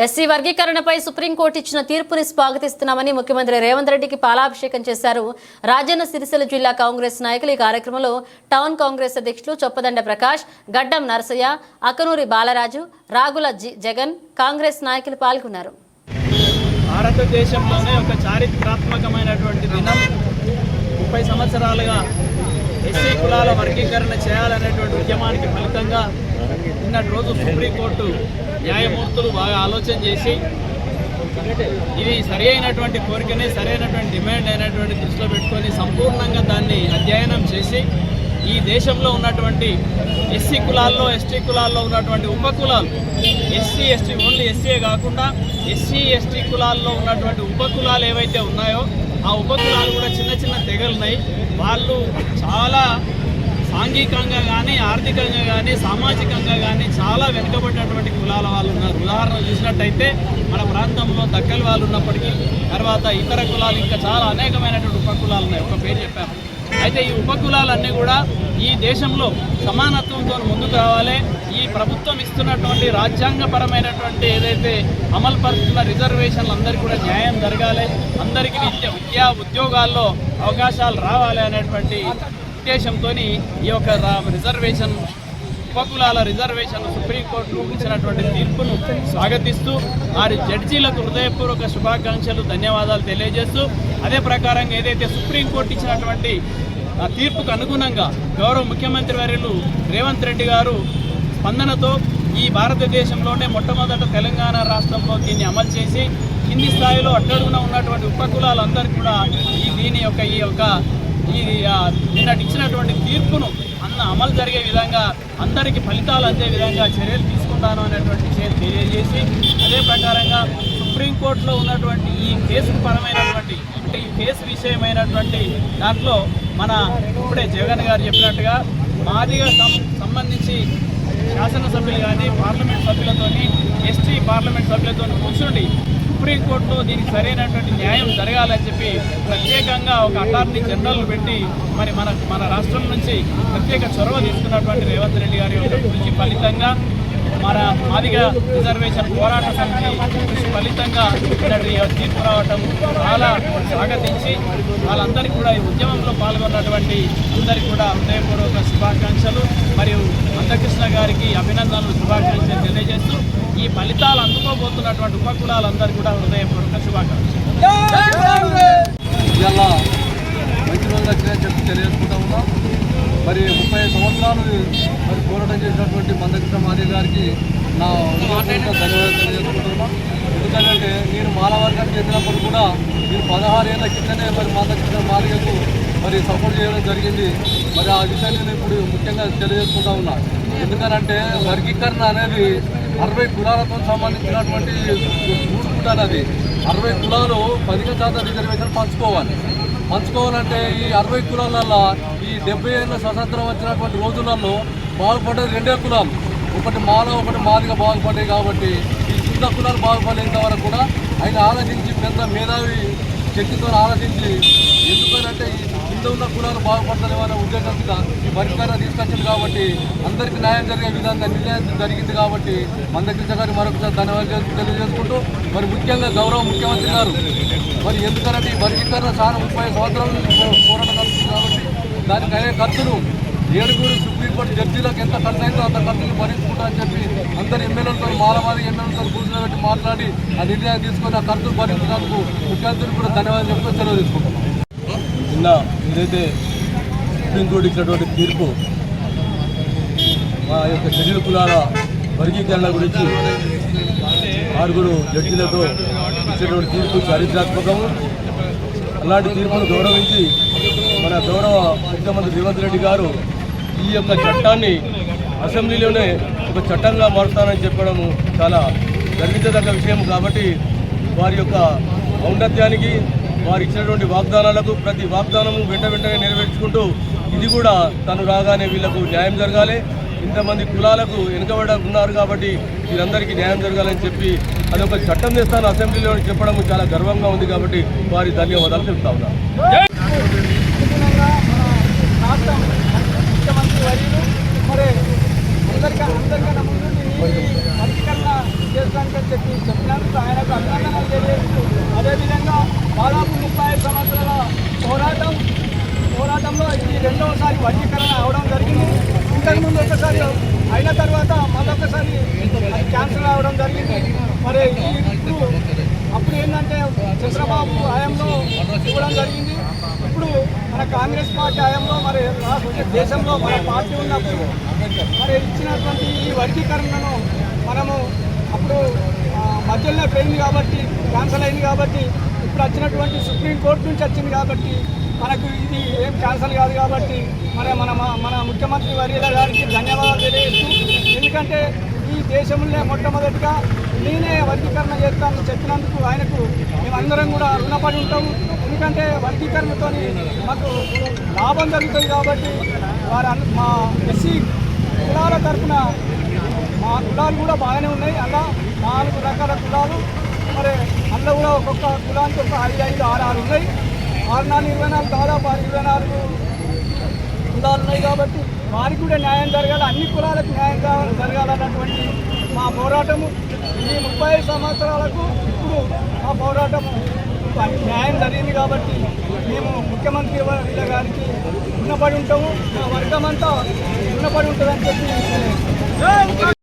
SC వర్గీకరణపై supreme court ఇచ్చిన తీర్పుని స్వాగతిస్తున్నామని ముఖ్యమంత్రి రేవంత్ రెడ్డికి పాలాభిషేకం చేశారు రాజన్న సిరిసిల్ల జిల్లా కాంగ్రెస్ నాయకులు. ఈ కార్యక్రమంలో టౌన్ కాంగ్రెస్ అధ్యక్షులు చొప్పదండ ప్రకాష్, గడ్డం నరసయ్య, అకనూరి బాలరాజు, రాగుల జగన్ కాంగ్రెస్ నాయకులు పాల్గొన్నారు. భారతదేశంలోనే ఒక చారిత్రాత్మకమైనటువంటి దినం. 30 సంవత్సరాలుగా ఎస్సీ కులాల వర్గీకరణ చేయాలనేటువంటి ఉద్యమానికి ఫలితంగా నిన్నటి రోజు సుప్రీంకోర్టు న్యాయమూర్తులు బాగా ఆలోచన చేసి ఇది సరి అయినటువంటి కోరికనే, సరైనటువంటి డిమాండ్ అయినటువంటి దృష్టిలో పెట్టుకొని సంపూర్ణంగా దాన్ని అధ్యయనం చేసి ఈ దేశంలో ఉన్నటువంటి ఎస్సీ కులాల్లో, ఎస్టీ కులాల్లో ఉన్నటువంటి ఉపకులాలు, ఎస్సీ ఎస్టీ ఓన్లీ ఎస్సీఏ కాకుండా ఎస్సీ ఎస్టీ కులాల్లో ఉన్నటువంటి ఉపకులాలు ఏవైతే ఉన్నాయో ఆ ఉపకులాలు కూడా చిన్న చిన్న తెగలున్నాయి. వాళ్ళు చాలా సాంఘికంగా కానీ, ఆర్థికంగా కానీ, సామాజికంగా కానీ చాలా వెనుకబడినటువంటి కులాల వాళ్ళు ఉన్నారు. ఉదాహరణ చూసినట్టయితే మన ప్రాంతంలో దక్కల వాళ్ళు ఉన్నప్పటికీ, తర్వాత ఇతర కులాలు ఇంకా చాలా అనేకమైనటువంటి ఉపకులాలు ఉన్నాయి. ఒక పేరు చెప్పాము. అయితే ఈ ఉపకులాలన్నీ కూడా ఈ దేశంలో సమానత్వంతో ముందుకు రావాలి. ఈ ప్రభుత్వం ఇస్తున్నటువంటి రాజ్యాంగపరమైనటువంటి ఏదైతే అమలు పరుస్తున్న రిజర్వేషన్లు అందరికీ కూడా న్యాయం జరగాలి, అందరికీ విద్యా ఉద్యోగాల్లో అవకాశాలు రావాలి అనేటువంటి ఉద్దేశంతో ఈ యొక్క రిజర్వేషన్, ఉపకులాల రిజర్వేషన్ సుప్రీంకోర్టు ఇచ్చినటువంటి తీర్పును స్వాగతిస్తూ వారి జడ్జీలకు హృదయపూర్వక శుభాకాంక్షలు, ధన్యవాదాలు తెలియజేస్తూ అదే ప్రకారంగా ఏదైతే సుప్రీంకోర్టు ఇచ్చినటువంటి తీర్పుకు అనుగుణంగా గౌరవ ముఖ్యమంత్రి వర్యులు రేవంత్ రెడ్డి గారు స్పందనతో ఈ భారతదేశంలోనే మొట్టమొదట తెలంగాణ రాష్ట్రంలో దీన్ని అమలు చేసి కింది స్థాయిలో అట్టడుగున ఉన్నటువంటి ఉపకులాలందరూ కూడా నిన్నటి ఇచ్చినటువంటి తీర్పును అమలు జరిగే విధంగా, అందరికీ ఫలితాలు అందే విధంగా చర్యలు తీసుకుంటాను అనేటువంటి విషయం తెలియజేసి అదే ప్రకారంగా సుప్రీంకోర్టులో ఉన్నటువంటి ఈ కేసు పరమైనటువంటి అంటే ఈ కేసు విషయమైనటువంటి దాంట్లో మన ఇప్పుడే జగన్ గారు చెప్పినట్టుగా మాదిగా సంబంధించి శాసనసభ్యులు కానీ పార్లమెంట్ సభ్యులతో, ఎస్టీ పార్లమెంట్ సభ్యులతో కూర్చుండి సుప్రీంకోర్టులో దీనికి సరైనటువంటి న్యాయం జరగాలని చెప్పి ప్రత్యేకంగా ఒక అటార్నీ జనరల్ పెట్టి మరి మన రాష్ట్రం నుంచి ప్రత్యేక చొరవ తీసుకున్నటువంటి రేవంత్ రెడ్డి గారి యొక్క కృషి ఫలితంగా మన మాదిగ రిజర్వేషన్ పోరాట సమితి కృషి ఫలితంగా తీర్పు రావటం చాలా స్వాగతించి వాళ్ళందరికీ కూడా ఈ ఉద్యమంలో పాల్గొన్నటువంటి అందరికీ కూడా హృదయపూర్వక శుభాకాంక్షలు మరియు మందకృష్ణ గారికి అభినందనలు, శుభాకాంక్షలు తెలియజేస్తూ ఈ ఫలితాలు అందుకోబోతున్నటువంటి ఉపకులాలందరికీ కూడా హృదయపూర్వక శుభాకాంక్షలు. ఇలా మంచి రోజులు వచ్చినాయని చెప్పి తెలియజేసుకుంటా ఉన్నాం. మరి 30 సంవత్సరాలు మరి పోరాటం చేసినటువంటి మందకృష్ణ మాదిగ గారికి నా ధన్యవాదాలు తెలియజేసుకుంటున్నాం. ఎందుకంటే నేను మాల వర్గానికి చెందినప్పుడు కూడా నేను 16 ఏళ్ళ కిందనే మరి మందకృష్ణ మాదిగకు మరి సపోర్ట్ చేయడం జరిగింది. మరి ఆ విషయాన్ని నేను ఇప్పుడు ముఖ్యంగా తెలియజేసుకుంటా ఉన్నా. ఎందుకనంటే వర్గీకరణ అనేది 60 కులాలతో సంబంధించినటువంటి కూడుకుంటాను. అది 60 కులాలు 15% రిజర్వేషన్ పంచుకోవాలంటే ఈ 60 కులాలలో ఈ 70 ఏళ్ళ స్వతంత్రం వచ్చినటువంటి రోజులలో బాగుపడేది 2 కులాలు, ఒకటి మాల, ఒకటి మాదిగ బాగుపడ్డాయి. కాబట్టి ఈ చిన్న కులాలు బాగుపడేంత వరకు కూడా ఆయన ఆలోచించి, పెద్ద మేధావి శక్తితో ఆలోచించి, ఎందుకనంటే ఈ కింద ఉన్న కులాలు బాగుపడతారేమనే ఉద్దేశంగా ఈ పరిష్కారం తీసుకొచ్చింది. కాబట్టి అందరికీ న్యాయం జరిగే విధంగా నిర్ణయం జరిగింది. కాబట్టి మందకృష్ణ గారి మరొకసారి ధన్యవాదాలు తెలియజేసుకుంటూ మరి ముఖ్యంగా గౌరవ ముఖ్యమంత్రి గారు మరి ఎందుకంటే ఈ వర్గీకరణ చాలా 30 సంవత్సరాల నుంచి పోరాటం నడుస్తుంది. కాబట్టి దానికి అయ్యే ఖర్చులు 7 సుప్రీంకోర్టు జడ్జీలకు ఎంత ఖర్చు అయిందో అంత ఖర్చులు భరించుకుంటా అని చెప్పి అందరు ఎమ్మెల్యేలతో, మాలమాది ఎమ్మెల్యేలతో కూర్చోబెట్టి మాట్లాడి ఆ నిర్ణయం తీసుకొని ఆ ఖర్చులు భరించినందుకు ముఖ్యమంత్రికి కూడా ధన్యవాదాలు చెప్తూ సెలవు తీసుకుంటున్నాం. నిన్న ఏదైతే సుప్రీంకోర్టు ఇచ్చినటువంటి తీర్పు మా యొక్క షెడ్యూల్ కులాల వర్గీకరణ గురించి 6 జడ్జీలతో ఇచ్చినటువంటి తీర్పు చారిత్రాత్మకము. అలాంటి తీర్పును గౌరవించి మన గౌరవ ముఖ్యమంత్రి రేవంత్ రెడ్డి గారు ఈ యొక్క చట్టాన్ని అసెంబ్లీలోనే ఒక చట్టంగా మారుస్తానని చెప్పడము చాలా గర్వించదగ్గ విషయం. కాబట్టి వారి యొక్క ఔన్నత్యానికి, వారు ఇచ్చినటువంటి వాగ్దానాలకు ప్రతి వాగ్దానము వెంటనే నెరవేర్చుకుంటూ ఇది కూడా తను రాగానే వీళ్లకు న్యాయం జరగాలి, ఇంతమంది కులాలకు వెనుకబడి ఉన్నారు కాబట్టి వీరందరికీ న్యాయం జరగాలని చెప్పి అదొక చట్టం చేస్తాను అసెంబ్లీలో చెప్పడం చాలా గర్వంగా ఉంది. కాబట్టి వారి ధన్యవాదాలు చెప్తా ఉన్నాను. ముఖ్యమంత్రి వర్యులు మరి అందరికన్నా ముందు వర్గీకరణ చేస్తానికని చెప్పిన వర్గీకరణ అవడం జరిగింది. ఇంతకుముందు ఒకసారి అయిన తర్వాత మళ్ళొకసారి అది క్యాన్సిల్ అవ్వడం జరిగింది. మరి ఇప్పుడు అప్పుడు ఏంటంటే చంద్రబాబు హయాంలో ఇవ్వడం జరిగింది. ఇప్పుడు మన కాంగ్రెస్ పార్టీ హయాంలో మరి దేశంలో మన పార్టీ ఉన్నప్పుడు మరి ఇచ్చినటువంటి ఈ వర్గీకరణను మనము అప్పుడు మధ్యలో పోయింది కాబట్టి క్యాన్సిల్ అయింది కాబట్టి ఇప్పుడు వచ్చినటువంటి సుప్రీంకోర్టు నుంచి వచ్చింది కాబట్టి మనకు ఇది ఏం క్యాన్సిల్ కాదు కాబట్టి మన మన మన ముఖ్యమంత్రి వర్యుల గారికి ధన్యవాదాలు తెలియజేస్తూ, ఎందుకంటే ఈ దేశంలో మొట్టమొదటిగా నేనే వర్గీకరణ చేస్తానని చెప్పినందుకు ఆయనకు మేమందరం కూడా రుణపడి ఉంటాము. ఎందుకంటే వర్గీకరణతో మాకు లాభం జరుగుతుంది కాబట్టి మా ఎస్సీ కులాల తరఫున మా కులాలు కూడా బాగానే ఉన్నాయి. అలా 4 రకాల కులాలు మరి అందులో కూడా ఒక్కొక్క కులానికి ఒక 5, 6 ఉన్నాయి. 6, 4, 24 దాదాపు 24 కులాలు ఉన్నాయి కాబట్టి వారికి కూడా న్యాయం జరగాలి, అన్ని కులాలకు న్యాయం జరగాలన్నటువంటి మా పోరాటము. ఈ 30 సంవత్సరాలకు ఇప్పుడు మా పోరాటము న్యాయం జరిగింది కాబట్టి మేము ముఖ్యమంత్రి గారికి రుణపడి ఉంటాము. మా వర్గం అంతా రుణపడి ఉంటుందని చెప్పి